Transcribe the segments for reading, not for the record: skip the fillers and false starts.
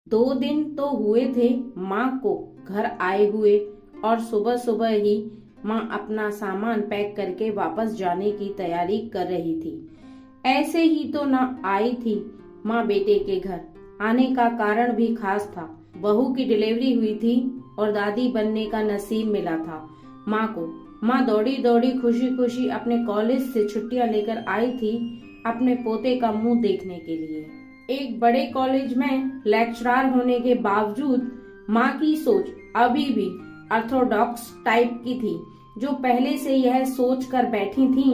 2 दिन तो हुए थे माँ को घर आए हुए और सुबह सुबह ही माँ अपना सामान पैक करके वापस जाने की तैयारी कर रही थी। ऐसे ही तो ना आई थी माँ बेटे के घर। आने का कारण भी खास था। बहू की डिलीवरी हुई थी और दादी बनने का नसीब मिला था माँ को। माँ दौड़ी दौड़ी खुशी खुशी अपने कॉलेज से छुट्टियां लेकर आई थी अपने पोते का मुंह देखने के लिए। एक बड़े कॉलेज में लेक्चरर होने के बावजूद माँ की सोच अभी भी ऑर्थोडॉक्स टाइप की थी, जो पहले से यह सोच कर बैठी थी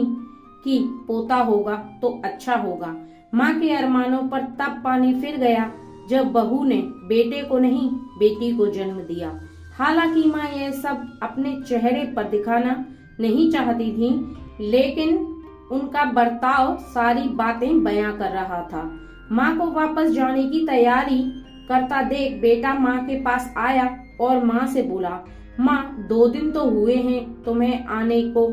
कि पोता होगा तो अच्छा होगा। माँ के अरमानों पर तब पानी फिर गया जब बहू ने बेटे को नहीं बेटी को जन्म दिया। हालांकि माँ यह सब अपने चेहरे पर दिखाना नहीं चाहती थी, लेकिन उनका बर्ताव सारी बातें बयां कर रहा था। माँ को वापस जाने की तैयारी करता देख बेटा माँ के पास आया और माँ से बोला, माँ 2 दिन तो हुए हैं तुम्हें आने को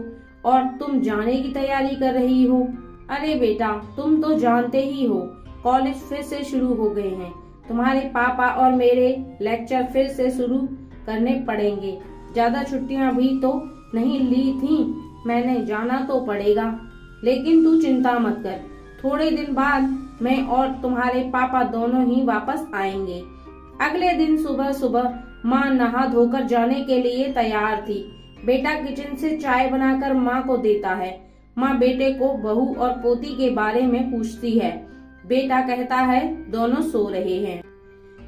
और तुम जाने की तैयारी कर रही हो। अरे बेटा, तुम तो जानते ही हो कॉलेज फिर से शुरू हो गए हैं। तुम्हारे पापा और मेरे लेक्चर फिर से शुरू करने पड़ेंगे। ज्यादा छुट्टियां भी तो नहीं ली थी, मैंने जाना तो पड़ेगा। लेकिन तू चिंता मत कर, थोड़े दिन बाद मैं और तुम्हारे पापा दोनों ही वापस आएंगे। अगले दिन सुबह सुबह माँ नहा धोकर जाने के लिए तैयार थी। बेटा किचन से चाय बनाकर माँ को देता है। माँ बेटे को बहू और पोती के बारे में पूछती है। बेटा कहता है दोनों सो रहे हैं।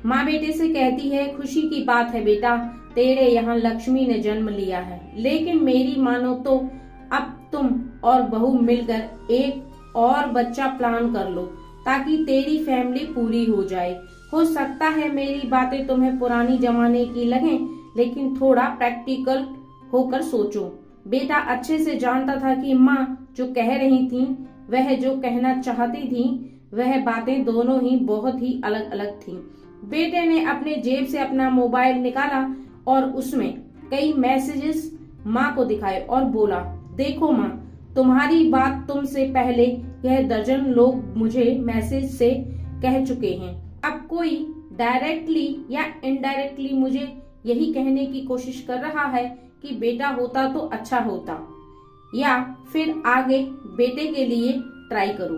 माँ बेटे से कहती है, खुशी की बात है बेटा, तेरे यहाँ लक्ष्मी ने जन्म लिया है। लेकिन मेरी मानो तो अब तुम और बहू मिलकर एक और बच्चा प्लान कर लो ताकि तेरी फैमिली पूरी हो जाए। हो सकता है मेरी बातें तुम्हें पुरानी जमाने की लगें, लेकिन थोड़ा प्रैक्टिकल होकर सोचो। बेटा अच्छे से जानता था कि माँ जो कह रही थी, वह जो कहना चाहती थी, वह बातें दोनों ही बहुत ही अलग अलग थीं। बेटे ने अपने जेब से अपना मोबाइल निकाला और उसमें कई मैसेजेस माँ को दिखाए और बोला, देखो माँ, तुम्हारी बात तुमसे पहले यह दर्जन लोग मुझे मैसेज से कह चुके हैं। अब कोई डायरेक्टली या इनडायरेक्टली मुझे यही कहने की कोशिश कर रहा है कि बेटा होता तो अच्छा होता, या फिर आगे बेटे के लिए ट्राई करो।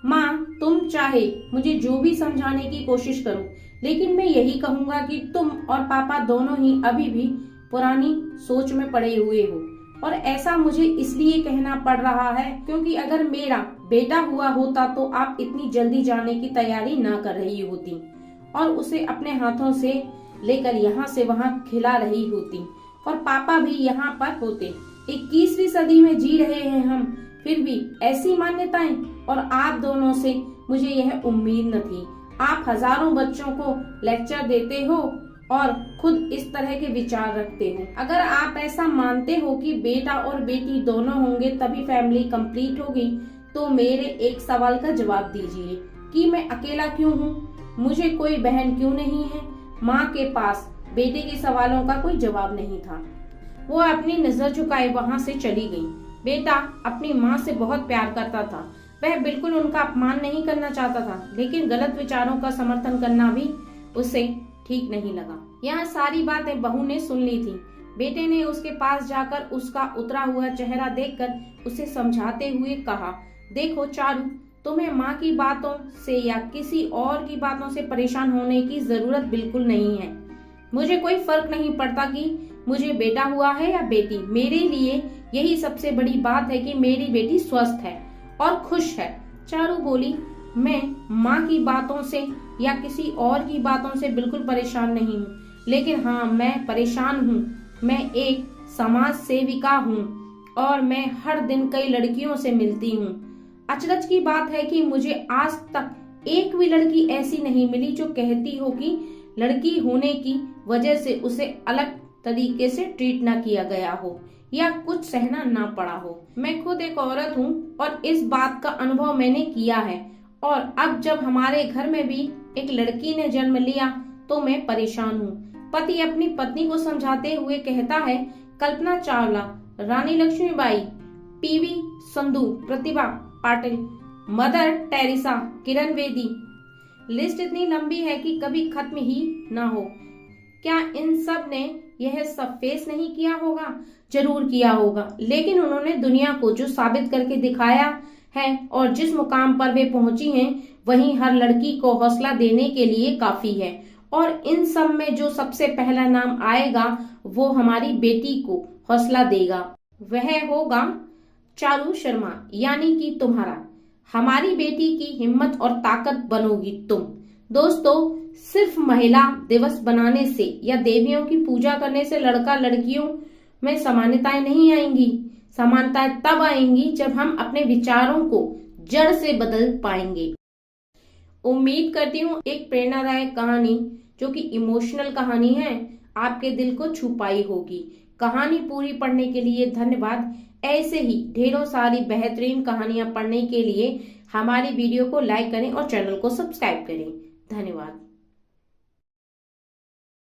माँ, तुम चाहे मुझे जो भी समझाने की कोशिश करो, लेकिन मैं यही कहूँगा कि तुम और पापा दोनों ही अभी भी पुरानी सोच में पड़े हुए हो। और ऐसा मुझे इसलिए कहना पड़ रहा है क्योंकि अगर मेरा बेटा हुआ होता तो आप इतनी जल्दी जाने की तैयारी ना कर रही होती और उसे अपने हाथों से लेकर यहाँ से वहाँ खिला रही होती, और पापा भी यहाँ पर होते। 21वीं सदी में जी रहे हैं हम, फिर भी ऐसी मान्यताएं, और आप दोनों से मुझे यह उम्मीद न थी। आप हजारों बच्चों को लेक्चर देते हो और खुद इस तरह के विचार रखते हो। अगर आप ऐसा मानते हो कि बेटा और बेटी दोनों होंगे तभी फैमिली कंप्लीट होगी, तो मेरे एक सवाल का जवाब दीजिए कि मैं अकेला क्यों हूँ? मुझे कोई बहन क्यों नहीं है? माँ के पास बेटे के सवालों का कोई जवाब नहीं था। वो अपनी नजर झुकाए वहाँ से चली गई। बेटा अपनी माँ से बहुत प्यार करता था। वह बिल्कुल उनका अपमान नहीं करना चाहता था, लेकिन गलत विचारों का समर्थन करना भी उसे ठीक नहीं लगा। यह सारी बातें बहू ने सुन ली थी। बेटे ने उसके पास जाकर उसका उतरा हुआ चेहरा देखकर उसे समझाते हुए कहा, देखो चारू, तुम्हें माँ की बातों से या किसी और की बातों से परेशान होने की जरूरत बिल्कुल नहीं है। मुझे कोई फर्क नहीं पड़ता कि मुझे बेटा हुआ है या बेटी। मेरे लिए यही सबसे बड़ी बात है कि मेरी बेटी स्वस्थ है और खुश है। चारू बोली, मैं माँ की बातों से या किसी और की बातों से बिल्कुल परेशान नहीं हूँ, लेकिन हाँ, मैं परेशान हूँ। मैं एक समाज सेविका हूँ और मैं हर दिन कई लड़कियों से मिलती हूँ। अचरज की बात है कि मुझे आज तक एक भी लड़की ऐसी नहीं मिली जो कहती हो कि लड़की होने की वजह से उसे अलग तरीके से ट्रीट ना किया गया हो या कुछ सहना ना पड़ा हो। मैं खुद एक औरत हूँ और इस बात का अनुभव मैंने किया है, और अब जब हमारे घर में भी एक लड़की ने जन्म लिया तो मैं परेशान हूँ। पति अपनी पत्नी को समझाते हुए कहता है, कल्पना चावला, रानी Lakshmibai, PV Sandhu, Pratibha Patil, mother Teresa, Kiran Bedi, list इतनी लंबी है कि कभी खत्म ही ना हो। क्या इन सब ने यह सब फेस नहीं किया होगा? जरूर किया होगा, लेकिन उन्होंने दुनिया को जो साबित करके दिखाया है और जिस मुकाम पर वे पहुंची हैं, वही हर लड़की को हौसला देने के लिए काफी है। और इन सब में जो सबसे पहला नाम आएगा वो हमारी बेटी को हौसला देगा। वह होगा चारू शर्मा, यानी कि तुम्हारा। हमारी बेटी की हिम्मत और ताकत बनोगी तुम। दोस्तों, सिर्फ महिला दिवस बनाने से या देवियों की पूजा करने से लड़का लड़कियों में समानताएं नहीं आएंगी। समानताएं तब आएंगी जब हम अपने विचारों को जड़ से बदल पाएंगे। उम्मीद करती हूँ एक प्रेरणादायक कहानी, जो कि इमोशनल कहानी है, आपके दिल को छू पाई होगी। कहानी पूरी पढ़ने के लिए धन्यवाद। ऐसे ही ढेरों सारी बेहतरीन कहानियां पढ़ने के लिए हमारी वीडियो को लाइक करें और चैनल को सब्सक्राइब करें। धन्यवाद।